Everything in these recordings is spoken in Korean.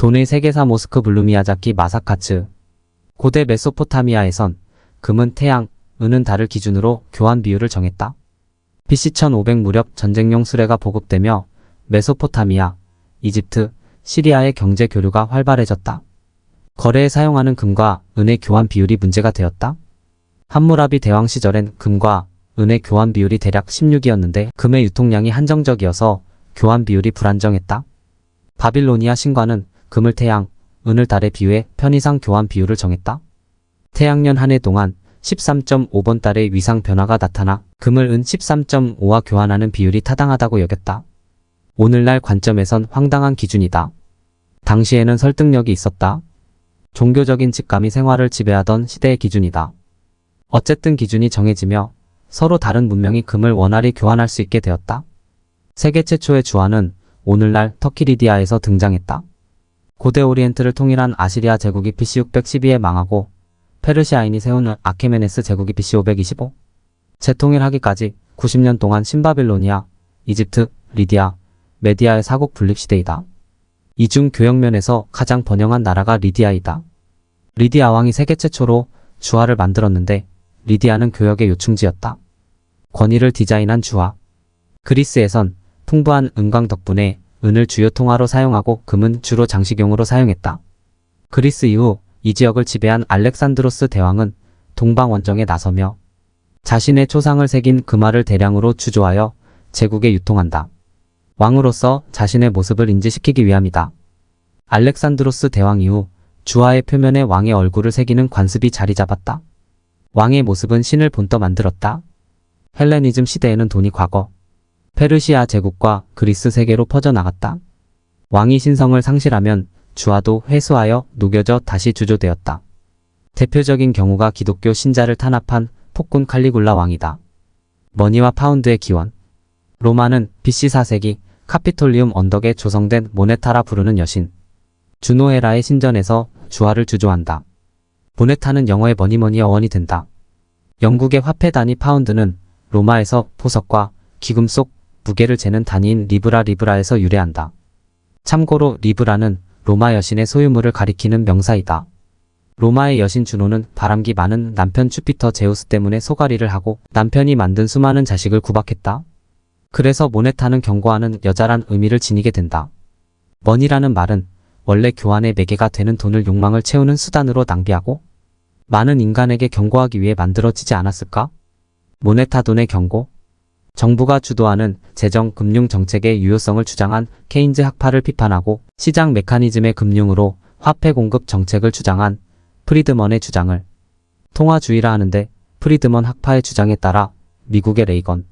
돈의 세계사 모스크 블루미야자키 마사카츠. 고대 메소포타미아에선 금은 태양, 은은 달을 기준으로 교환 비율을 정했다. BC 1500 무렵 전쟁용 수레가 보급되며 메소포타미아, 이집트, 시리아의 경제 교류가 활발해졌다. 거래에 사용하는 금과 은의 교환 비율이 문제가 되었다. 함무라비 대왕 시절엔 금과 은의 교환 비율이 대략 16이었는데 금의 유통량이 한정적이어서 교환 비율이 불안정했다. 바빌로니아 신과는 금을 태양, 은을 달에 비유해 편의상 교환 비율을 정했다. 태양년 한 해 동안 13.5번 달의 위상 변화가 나타나 금을 은 13.5와 교환하는 비율이 타당하다고 여겼다. 오늘날 관점에선 황당한 기준이다. 당시에는 설득력이 있었다. 종교적인 직감이 생활을 지배하던 시대의 기준이다. 어쨌든 기준이 정해지며 서로 다른 문명이 금을 원활히 교환할 수 있게 되었다. 세계 최초의 주화는 오늘날 터키 리디아에서 등장했다. 고대 오리엔트를 통일한 아시리아 제국이 BC 612에 망하고 페르시아인이 세운 아케메네스 제국이 BC 525. 재통일하기까지 90년 동안 신바빌로니아, 이집트, 리디아, 메디아의 사국 분립 시대이다. 이중 교역면에서 가장 번영한 나라가 리디아이다. 리디아 왕이 세계 최초로 주화를 만들었는데 리디아는 교역의 요충지였다. 권위를 디자인한 주화. 그리스에선 풍부한 은광 덕분에 은을 주요 통화로 사용하고 금은 주로 장식용으로 사용했다. 그리스 이후 이 지역을 지배한 알렉산드로스 대왕은 동방 원정에 나서며 자신의 초상을 새긴 금화를 대량으로 주조하여 제국에 유통한다. 왕으로서 자신의 모습을 인지시키기 위함이다. 알렉산드로스 대왕 이후 주화의 표면에 왕의 얼굴을 새기는 관습이 자리 잡았다. 왕의 모습은 신을 본떠 만들었다. 헬레니즘 시대에는 돈이 과거 페르시아 제국과 그리스 세계로 퍼져나갔다. 왕이 신성을 상실하면 주화도 회수하여 녹여져 다시 주조되었다. 대표적인 경우가 기독교 신자를 탄압한 폭군 칼리굴라 왕이다. 머니와 파운드의 기원. 로마는 BC 4세기 카피톨리움 언덕에 조성된 모네타라 부르는 여신 주노에라의 신전에서 주화를 주조한다. 모네타는 영어의 머니머니의 어원이 된다. 영국의 화폐 단위 파운드는 로마에서 보석과 기금 속 무게를 재는 단위인 리브라에서 유래한다. 참고로 리브라는 로마 여신의 소유물을 가리키는 명사이다. 로마의 여신 주노는 바람기 많은 남편 주피터 제우스 때문에 소가리를 하고 남편이 만든 수많은 자식을 구박했다. 그래서 모네타는 경고하는 여자란 의미를 지니게 된다. 머니라는 말은 원래 교환의 매개가 되는 돈을 욕망을 채우는 수단으로 낭비하고 많은 인간에게 경고하기 위해 만들어지지 않았을까? 모네타 돈의 경고. 정부가 주도하는 재정 금융 정책의 유효성을 주장한 케인즈 학파를 비판하고 시장 메커니즘의 금융으로 화폐 공급 정책을 주장한 프리드먼의 주장을 통화주의라 하는데 프리드먼 학파의 주장에 따라 미국의 레이건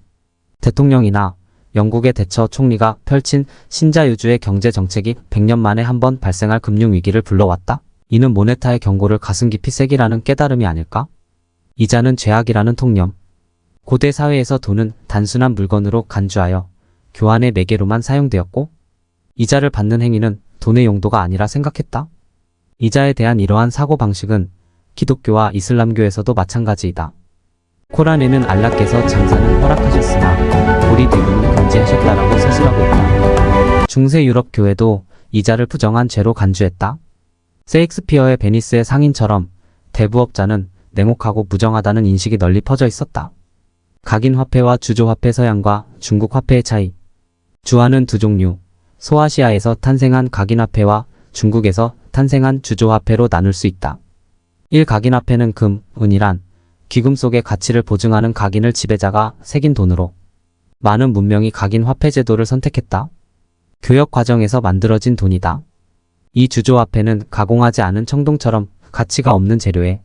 대통령이나 영국의 대처 총리가 펼친 신자유주의 경제 정책이 100년 만에 한 번 발생할 금융위기를 불러왔다. 이는 모네타의 경고를 가슴 깊이 새기라는 깨달음이 아닐까? 이자는 죄악이라는 통념. 고대 사회에서 돈은 단순한 물건으로 간주하여 교환의 매개로만 사용되었고 이자를 받는 행위는 돈의 용도가 아니라 생각했다. 이자에 대한 이러한 사고방식은 기독교와 이슬람교에서도 마찬가지이다. 코란에는 알라께서 장사는 허락하셨으나 우리 뇌부는 금지하셨다라고 서술하고 있다. 중세 유럽 교회도 이자를 부정한 죄로 간주했다. 세익스피어의 베니스의 상인처럼 대부업자는 냉혹하고 무정하다는 인식이 널리 퍼져 있었다. 각인화폐와 주조화폐 서양과 중국 화폐의 차이. 주화는 두 종류, 소아시아에서 탄생한 각인화폐와 중국에서 탄생한 주조화폐로 나눌 수 있다. 1. 각인화폐는 금, 은이란 귀금 속의 가치를 보증하는 각인을 지배자가 새긴 돈으로 많은 문명이 각인 화폐 제도를 선택했다. 교역 과정에서 만들어진 돈이다. 이 주조화폐는 가공하지 않은 청동처럼 가치가 없는 재료에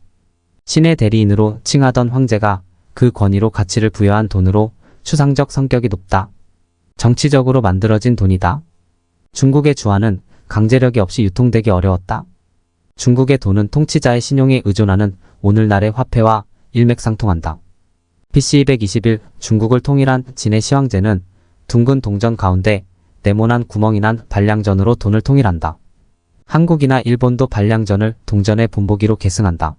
신의 대리인으로 칭하던 황제가 그 권위로 가치를 부여한 돈으로 추상적 성격이 높다. 정치적으로 만들어진 돈이다. 중국의 주화는 강제력이 없이 유통되기 어려웠다. 중국의 돈은 통치자의 신용에 의존하는 오늘날의 화폐와 일맥상통한다. BC 221 중국을 통일한 진의 시황제는 둥근 동전 가운데 네모난 구멍이 난 반량전으로 돈을 통일한다. 한국이나 일본도 반량전을 동전의 본보기로 계승한다.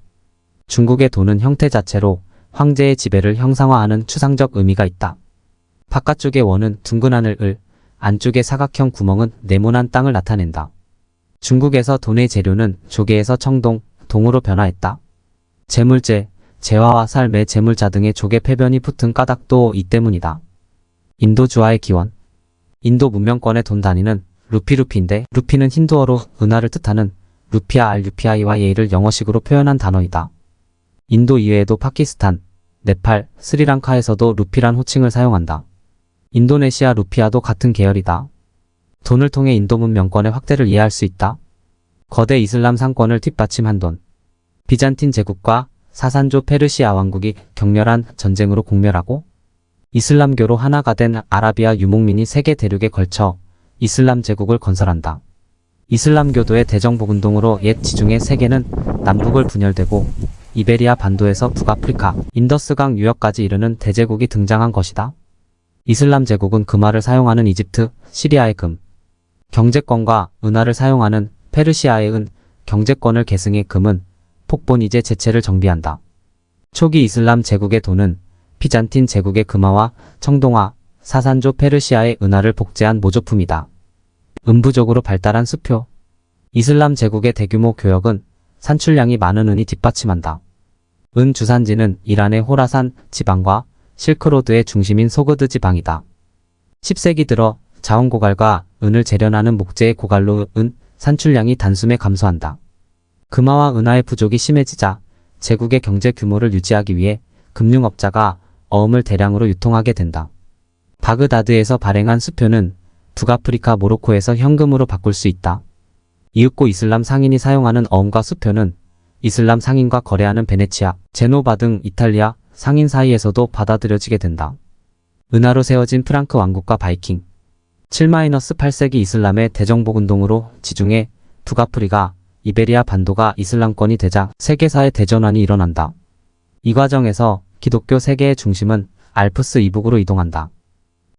중국의 돈은 형태 자체로 황제의 지배를 형상화하는 추상적 의미가 있다. 바깥쪽의 원은 둥근 하늘 을, 안쪽의 사각형 구멍은 네모난 땅을 나타낸다. 중국에서 돈의 재료는 조개에서 청동, 동으로 변화했다. 재물제, 재화와 살, 매, 재물자 등의 조개 폐변이 붙은 까닭도 이 때문이다. 인도주화의 기원. 인도 문명권의 돈 단위는 루피인데 루피는 힌두어로 은화를 뜻하는 루피아 RUPI와 예를 영어식으로 표현한 단어이다. 인도 이외에도 파키스탄, 네팔, 스리랑카에서도 루피란 호칭을 사용한다. 인도네시아 루피아도 같은 계열이다. 돈을 통해 인도 문명권의 확대를 이해할 수 있다. 거대 이슬람 상권을 뒷받침한 돈. 비잔틴 제국과 사산조 페르시아 왕국이 격렬한 전쟁으로 공멸하고 이슬람교로 하나가 된 아라비아 유목민이 세계 대륙에 걸쳐 이슬람 제국을 건설한다. 이슬람교도의 대정복운동으로 옛 지중해 세계는 남북을 분열되고 이베리아 반도에서 북아프리카, 인더스강 유역까지 이르는 대제국이 등장한 것이다. 이슬람 제국은 금화를 사용하는 이집트, 시리아의 금, 경제권과 은화를 사용하는 페르시아의 은, 경제권을 계승해 금은 폭본이제 제체를 정비한다. 초기 이슬람 제국의 돈은 비잔틴 제국의 금화와 청동화, 사산조 페르시아의 은화를 복제한 모조품이다. 음부적으로 발달한 수표. 이슬람 제국의 대규모 교역은 산출량이 많은 은이 뒷받침한다. 은 주산지는 이란의 호라산 지방과 실크로드의 중심인 소그드 지방이다. 10세기 들어 자원 고갈과 은을 재련하는 목재의 고갈로 은 산출량이 단숨에 감소한다. 금화와 은화의 부족이 심해지자 제국의 경제 규모를 유지하기 위해 금융업자가 어음을 대량으로 유통하게 된다. 바그다드에서 발행한 수표는 북아프리카 모로코에서 현금으로 바꿀 수 있다. 이윽고 이슬람 상인이 사용하는 어음과 수표는 이슬람 상인과 거래하는 베네치아, 제노바 등 이탈리아 상인 사이에서도 받아들여지게 된다. 은화로 세워진 프랑크 왕국과 바이킹. 7-8세기 이슬람의 대정복운동으로 지중해, 북아프리카, 이베리아 반도가 이슬람권이 되자 세계사의 대전환이 일어난다. 이 과정에서 기독교 세계의 중심은 알프스 이북으로 이동한다.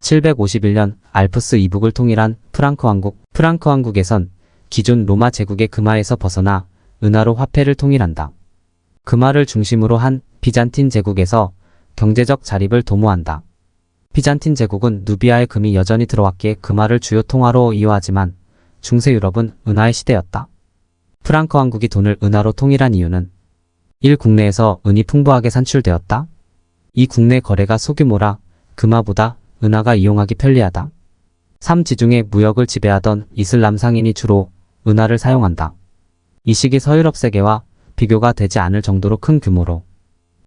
751년 알프스 이북을 통일한 프랑크 왕국에선 기존 로마 제국의 금화에서 벗어나 은화로 화폐를 통일한다. 금화를 중심으로 한 비잔틴 제국에서 경제적 자립을 도모한다. 비잔틴 제국은 누비아의 금이 여전히 들어왔기에 금화를 주요 통화로 이용하지만 중세 유럽은 은화의 시대였다. 프랑크 왕국이 돈을 은화로 통일한 이유는 1. 국내에서 은이 풍부하게 산출되었다. 2. 국내 거래가 소규모라 금화보다 은화가 이용하기 편리하다. 3. 지중해 무역을 지배하던 이슬람 상인이 주로 은화를 사용한다. 이 시기 서유럽 세계와 비교가 되지 않을 정도로 큰 규모로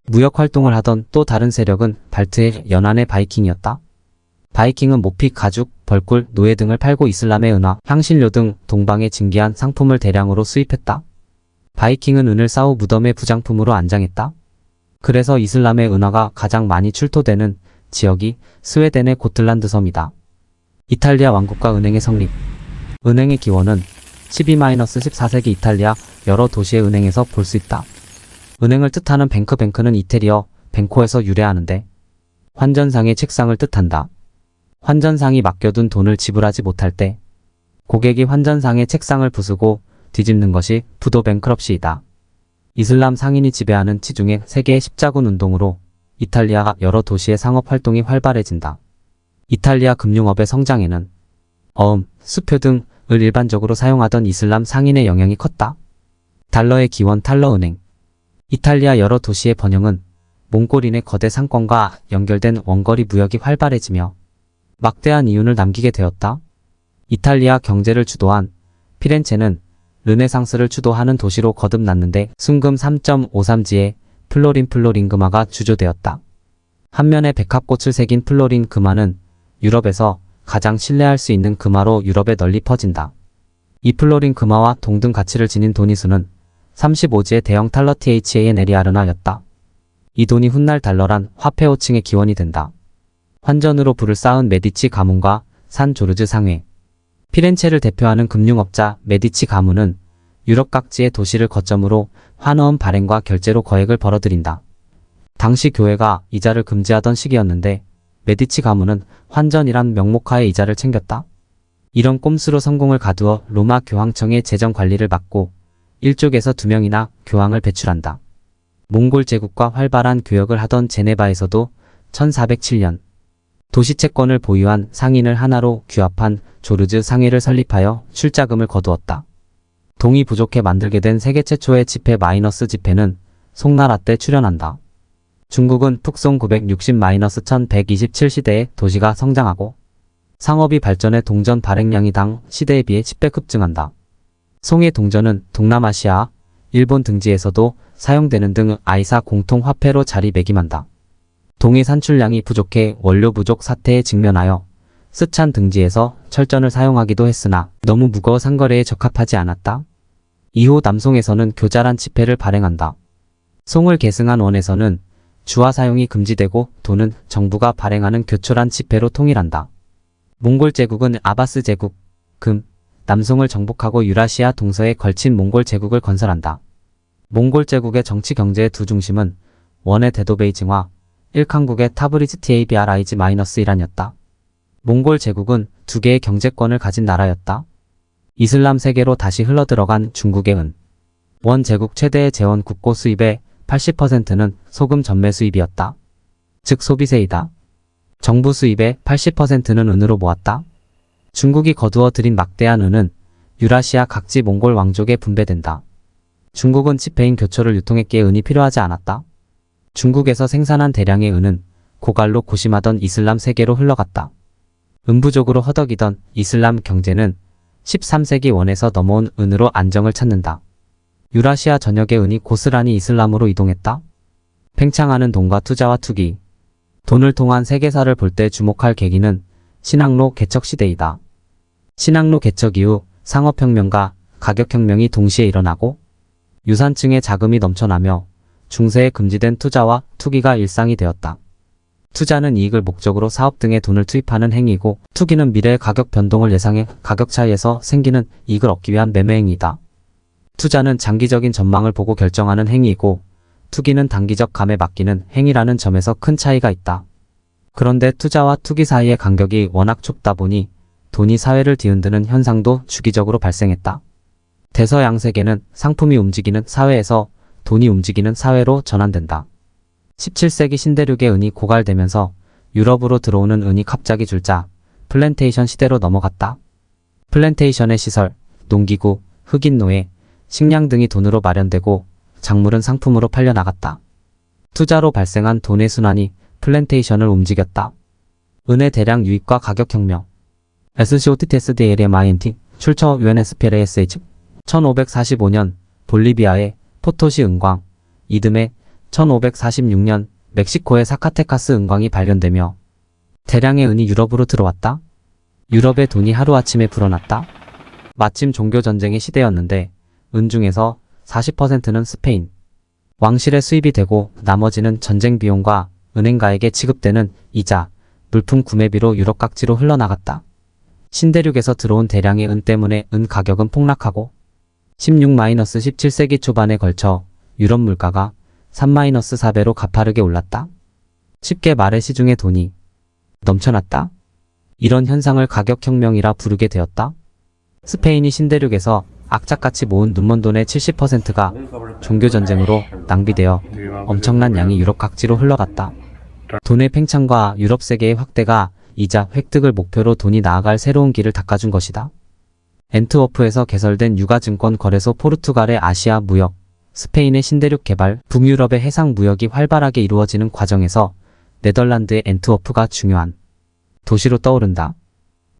무역 활동을 하던 또 다른 세력은 발트해 연안의 바이킹이었다. 바이킹은 모피, 가죽, 벌꿀, 노예 등을 팔고 이슬람의 은화, 향신료 등 동방에 진기한 상품을 대량으로 수입했다. 바이킹은 은을 쌓우 무덤의 부장품으로 안장했다. 그래서 이슬람의 은화가 가장 많이 출토되는 지역이 스웨덴의 고틀란드 섬이다. 이탈리아 왕국과 은행의 성립. 은행의 기원은 12-14세기 이탈리아 여러 도시의 은행에서 볼 수 있다. 은행을 뜻하는 뱅크는 이태리어 뱅코에서 유래하는데 환전상의 책상을 뜻한다. 환전상이 맡겨둔 돈을 지불하지 못할 때 고객이 환전상의 책상을 부수고 뒤집는 것이 부도 뱅크럽시이다. 이슬람 상인이 지배하는 지중해 세계의 십자군 운동으로 이탈리아 여러 도시의 상업 활동이 활발해진다. 이탈리아 금융업의 성장에는 어음, 수표 등을 일반적으로 사용하던 이슬람 상인의 영향이 컸다. 달러의 기원 탈러 은행. 이탈리아 여러 도시의 번영은 몽골인의 거대 상권과 연결된 원거리 무역이 활발해지며 막대한 이윤을 남기게 되었다. 이탈리아 경제를 주도한 피렌체는 르네상스를 주도하는 도시로 거듭났는데 순금 3.53지에 플로린 금화가 주조되었다. 한면에 백합꽃을 새긴 플로린 금화는 유럽에서 가장 신뢰할 수 있는 금화로 유럽에 널리 퍼진다. 이 플로린 금화와 동등 가치를 지닌 돈이 수는 35지의 대형 탈러 THANL이아르나였다. 이 돈이 훗날 달러란 화폐 호칭의 기원이 된다. 환전으로 부를 쌓은 메디치 가문과 산 조르즈 상회. 피렌체를 대표하는 금융업자 메디치 가문은 유럽 각지의 도시를 거점으로 환어음 발행과 결제로 거액을 벌어들인다. 당시 교회가 이자를 금지하던 시기였는데 메디치 가문은 환전이란 명목하에 이자를 챙겼다. 이런 꼼수로 성공을 가두어 로마 교황청의 재정 관리를 맡고 1족에서 2명이나 교황을 배출한다. 몽골 제국과 활발한 교역을 하던 제네바에서도 1407년 도시 채권을 보유한 상인을 하나로 규합한 조르즈 상회를 설립하여 출자금을 거두었다. 동이 부족해 만들게 된 세계 최초의 지폐 마이너스 지폐는 송나라 때 출현한다. 중국은 푹송 960-1127 시대에 도시가 성장하고 상업이 발전해 동전 발행량이 당 시대에 비해 10배 급증한다. 송의 동전은 동남아시아, 일본 등지에서도 사용되는 등 아이사 공통 화폐로 자리매김한다. 동의 산출량이 부족해 원료 부족 사태에 직면하여 스촨 등지에서 철전을 사용하기도 했으나 너무 무거워 상거래에 적합하지 않았다. 이후 남송에서는 교자란 지폐를 발행한다. 송을 계승한 원에서는 주화 사용이 금지되고 돈은 정부가 발행하는 교초란 지폐로 통일한다. 몽골 제국은 아바스 제국, 금, 남송을 정복하고 유라시아 동서에 걸친 몽골 제국을 건설한다. 몽골 제국의 정치 경제의 두 중심은 원의 대도 베이징화, 일칸국의 타브리즈 TABRIG-1이란이었다. 몽골 제국은 두 개의 경제권을 가진 나라였다. 이슬람 세계로 다시 흘러들어간 중국의 은. 원 제국 최대의 재원 국고 수입의 80%는 소금 전매 수입이었다. 즉 소비세이다. 정부 수입의 80%는 은으로 모았다. 중국이 거두어 들인 막대한 은은 유라시아 각지 몽골 왕족에 분배된다. 중국은 지폐인 교초를 유통했기에 은이 필요하지 않았다. 중국에서 생산한 대량의 은은 고갈로 고심하던 이슬람 세계로 흘러갔다. 은 부족으로 허덕이던 이슬람 경제는 13세기 원에서 넘어온 은으로 안정을 찾는다. 유라시아 전역의 은이 고스란히 이슬람으로 이동했다. 팽창하는 돈과 투자와 투기. 돈을 통한 세계사를 볼 때 주목할 계기는 신항로 개척 시대이다. 신항로 개척 이후 상업혁명과 가격혁명이 동시에 일어나고 유산층의 자금이 넘쳐나며 중세에 금지된 투자와 투기가 일상이 되었다. 투자는 이익을 목적으로 사업 등에 돈을 투입하는 행위이고 투기는 미래의 가격 변동을 예상해 가격 차이에서 생기는 이익을 얻기 위한 매매 행위이다. 투자는 장기적인 전망을 보고 결정하는 행위이고 투기는 단기적 감에 맡기는 행위라는 점에서 큰 차이가 있다. 그런데 투자와 투기 사이의 간격이 워낙 좁다 보니 돈이 사회를 뒤흔드는 현상도 주기적으로 발생했다. 대서양세계는 상품이 움직이는 사회에서 돈이 움직이는 사회로 전환된다. 17세기 신대륙의 은이 고갈되면서 유럽으로 들어오는 은이 갑자기 줄자 플랜테이션 시대로 넘어갔다. 플랜테이션의 시설, 농기구, 흑인 노예, 식량 등이 돈으로 마련되고 작물은 상품으로 팔려나갔다. 투자로 발생한 돈의 순환이 플랜테이션을 움직였다. 은의 대량 유입과 가격혁명. SCOTTSDLMINT 출처 UNSPLASH 1545년 볼리비아의 포토시 은광, 이듬해 1546년 멕시코의 사카테카스 은광이 발견되며 대량의 은이 유럽으로 들어왔다. 유럽의 돈이 하루아침에 불어났다. 마침 종교전쟁의 시대였는데 은 중에서 40%는 스페인 왕실에 수입이 되고 나머지는 전쟁 비용과 은행가에게 지급되는 이자, 물품 구매비로 유럽 각지로 흘러나갔다. 신대륙에서 들어온 대량의 은 때문에 은 가격은 폭락하고 16-17세기 초반에 걸쳐 유럽 물가가 3-4배로 가파르게 올랐다. 쉽게 말해 시중에 돈이 넘쳐났다. 이런 현상을 가격혁명이라 부르게 되었다. 스페인이 신대륙에서 악착같이 모은 눈먼 돈의 70%가 종교전쟁으로 낭비되어 엄청난 양이 유럽 각지로 흘러갔다. 돈의 팽창과 유럽 세계의 확대가 이자 획득을 목표로 돈이 나아갈 새로운 길을 닦아준 것이다. 앤트워프에서 개설된 유가증권 거래소 포르투갈의 아시아 무역, 스페인의 신대륙 개발, 북유럽의 해상 무역이 활발하게 이루어지는 과정에서 네덜란드의 앤트워프가 중요한 도시로 떠오른다.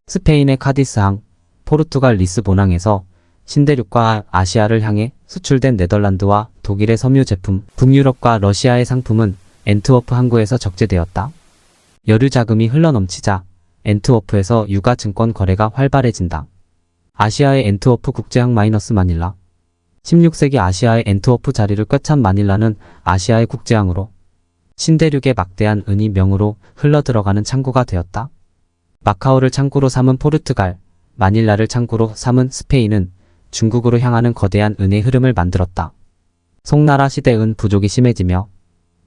스페인의 카디스항, 포르투갈 리스본항에서 신대륙과 아시아를 향해 수출된 네덜란드와 독일의 섬유 제품, 북유럽과 러시아의 상품은 앤트워프 항구에서 적재되었다. 여류 자금이 흘러넘치자 앤트워프에서 유가증권 거래가 활발해진다. 아시아의 앤트워프 국제항 마닐라. 16세기 아시아의 앤트워프 자리를 꿰찬 마닐라는 아시아의 국제항으로 신대륙의 막대한 은이 명으로 흘러들어가는 창구가 되었다. 마카오를 창구로 삼은 포르투갈, 마닐라를 창구로 삼은 스페인은 중국으로 향하는 거대한 은의 흐름을 만들었다. 송나라 시대 은 부족이 심해지며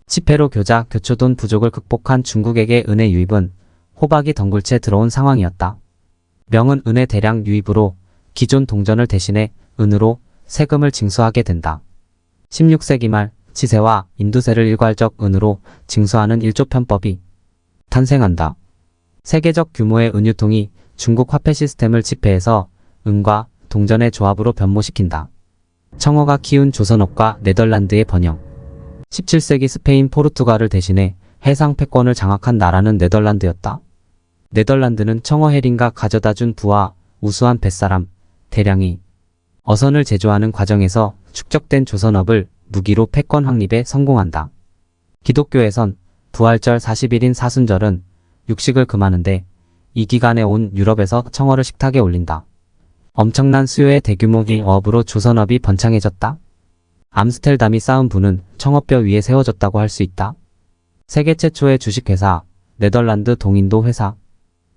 지폐로 교자, 교초돈 부족을 극복한 중국에게 은의 유입은 호박이 덩굴채 들어온 상황이었다. 명은 은의 대량 유입으로 기존 동전을 대신해 은으로 세금을 징수하게 된다. 16세기 말 치세와 인두세를 일괄적 은으로 징수하는 일조편법이 탄생한다. 세계적 규모의 은유통이 중국 화폐 시스템을 지폐에서 은과 동전의 조합으로 변모시킨다. 청어가 키운 조선업과 네덜란드의 번영. 17세기 스페인 포르투갈을 대신해 해상 패권을 장악한 나라는 네덜란드였다. 네덜란드는 청어 해린가 가져다준 부와 우수한 뱃사람, 대량이 어선을 제조하는 과정에서 축적된 조선업을 무기로 패권 확립에 성공한다. 기독교에선 부활절 40일인 사순절은 육식을 금하는데 이 기간에 온 유럽에서 청어를 식탁에 올린다. 엄청난 수요의 대규모 어업으로 조선업이 번창해졌다. 암스텔담이 쌓은 부는 청어뼈 위에 세워졌다고 할 수 있다. 세계 최초의 주식회사, 네덜란드 동인도 회사.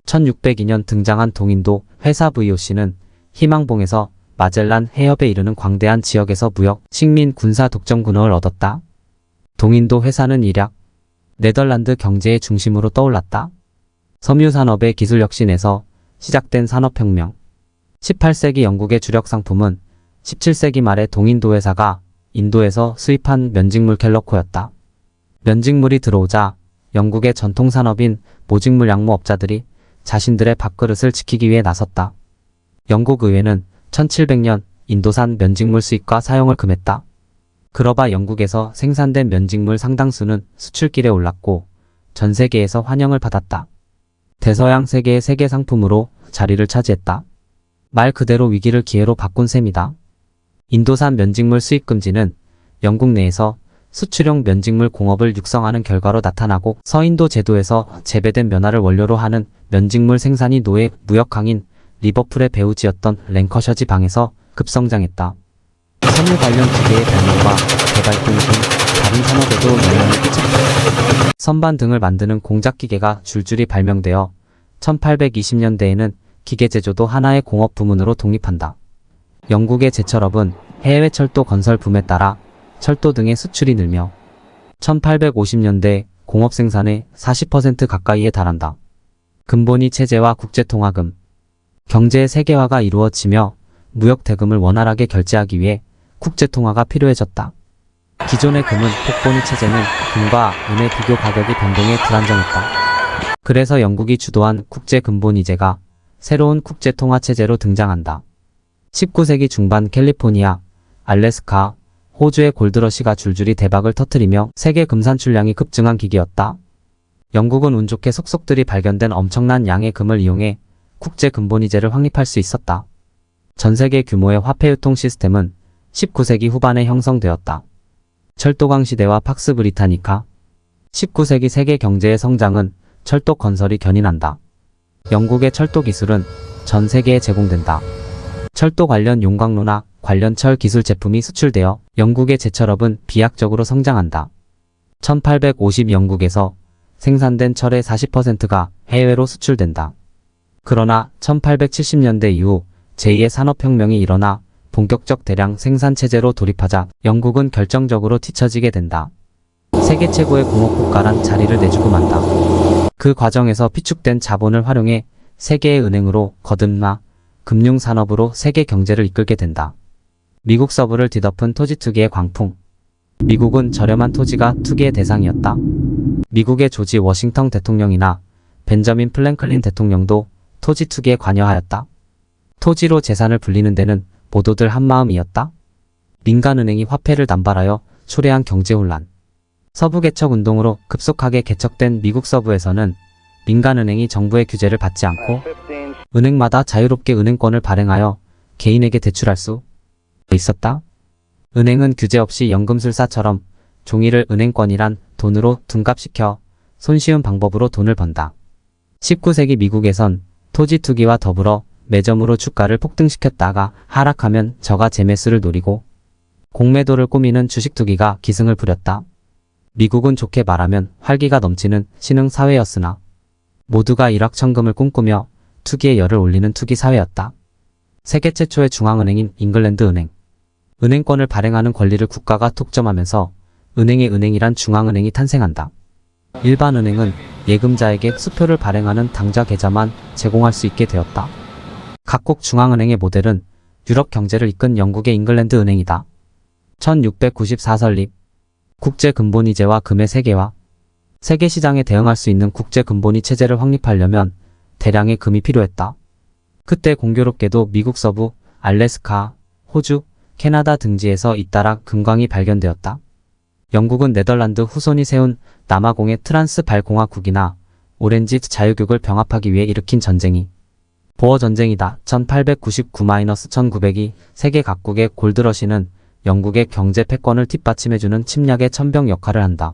1602년 등장한 동인도 회사 VOC는 희망봉에서 마젤란 해협에 이르는 광대한 지역에서 무역, 식민, 군사 독점군을 얻었다. 동인도 회사는 일약 네덜란드 경제의 중심으로 떠올랐다. 섬유산업의 기술 혁신에서 시작된 산업혁명. 18세기 영국의 주력 상품은 17세기 말에 동인도 회사가 인도에서 수입한 면직물 켈러코였다. 면직물이 들어오자 영국의 전통산업인 모직물 양모업자들이 자신들의 밥그릇을 지키기 위해 나섰다. 영국 의회는 1700년 인도산 면직물 수입과 사용을 금했다. 그러바 영국에서 생산된 면직물 상당수는 수출길에 올랐고 전 세계에서 환영을 받았다. 대서양 세계의 세계 상품으로 자리를 차지했다. 말 그대로 위기를 기회로 바꾼 셈이다. 인도산 면직물 수입 금지는 영국 내에서 수출용 면직물 공업을 육성하는 결과로 나타나고 서인도 제도에서 재배된 면화를 원료로 하는 면직물 생산이 노예 무역 강인 리버풀의 배우지였던 랭커셔지 방에서 급성장했다. 섬유 관련 기계의 발명과 개발 등 다른 산업에도 영향을 끼쳤다. 선반 등을 만드는 공작기계가 줄줄이 발명되어 1820년대에는 기계 제조도 하나의 공업 부문으로 독립한다. 영국의 제철업은 해외 철도 건설 붐에 따라 철도 등의 수출이 늘며 1850년대 공업 생산의 40% 가까이에 달한다. 금본위 체제와 국제통화금. 경제의 세계화가 이루어지며 무역 대금을 원활하게 결제하기 위해 국제통화가 필요해졌다. 기존의 금은 폭본위 체제는 금과 은의 비교 가격이 변동해 불안정했다. 그래서 영국이 주도한 국제금본위제가 새로운 국제통화체제로 등장한다. 19세기 중반 캘리포니아, 알래스카, 호주의 골드러시가 줄줄이 대박을 터뜨리며 세계 금산 출량이 급증한 기기였다. 영국은 운 좋게 속속들이 발견된 엄청난 양의 금을 이용해 국제금본위제를 확립할 수 있었다. 전 세계 규모의 화폐 유통 시스템은 19세기 후반에 형성되었다. 철도광 시대와 팍스 브리타니카. 19세기 세계 경제의 성장은 철도 건설이 견인한다. 영국의 철도 기술은 전 세계에 제공된다. 철도 관련 용광로나 관련 철 기술 제품이 수출되어 영국의 제철업은 비약적으로 성장한다. 1850 영국에서 생산된 철의 40%가 해외로 수출된다. 그러나 1870년대 이후 제2의 산업혁명이 일어나 본격적 대량 생산체제로 돌입하자 영국은 결정적으로 뒤처지게 된다. 세계 최고의 공업국가란 자리를 내주고 만다. 그 과정에서 비축된 자본을 활용해 세계의 은행으로 거듭나 금융산업으로 세계 경제를 이끌게 된다. 미국 서부를 뒤덮은 토지 투기의 광풍. 미국은 저렴한 토지가 투기의 대상이었다. 미국의 조지 워싱턴 대통령이나 벤저민 프랭클린 대통령도 토지 투기에 관여하였다. 토지로 재산을 불리는 데는 모두들 한마음이었다. 민간은행이 화폐를 남발하여 초래한 경제혼란. 서부 개척 운동으로 급속하게 개척된 미국 서부에서는 민간은행이 정부의 규제를 받지 않고 은행마다 자유롭게 은행권을 발행하여 개인에게 대출할 수 있었다. 은행은 규제 없이 연금술사처럼 종이를 은행권이란 돈으로 둔갑시켜 손쉬운 방법으로 돈을 번다. 19세기 미국에선 토지 투기와 더불어 매점으로 주가를 폭등시켰다가 하락하면 저가 재매수를 노리고 공매도를 꾸미는 주식 투기가 기승을 부렸다. 미국은 좋게 말하면 활기가 넘치는 신흥 사회였으나 모두가 일확천금을 꿈꾸며 투기의 열을 올리는 투기 사회였다. 세계 최초의 중앙은행인 잉글랜드 은행. 은행권을 발행하는 권리를 국가가 독점하면서 은행의 은행이란 중앙은행이 탄생한다. 일반 은행은 예금자에게 수표를 발행하는 당좌 계좌만 제공할 수 있게 되었다. 각국 중앙은행의 모델은 유럽 경제를 이끈 영국의 잉글랜드 은행이다. 1694 설립. 국제금본위제와 금의 세계화. 세계 시장에 대응할 수 있는 국제금본위 체제를 확립하려면 대량의 금이 필요했다. 그때 공교롭게도 미국 서부 알래스카, 호주, 캐나다 등지에서 잇따라 금광이 발견되었다. 영국은 네덜란드 후손이 세운 남아공의 트란스발공화국이나 오렌지 자유국을 병합하기 위해 일으킨 전쟁이 보어전쟁이다. 1899-1902 세계 각국의 골드러시는 영국의 경제 패권을 뒷받침해주는 침략의 천병 역할을 한다.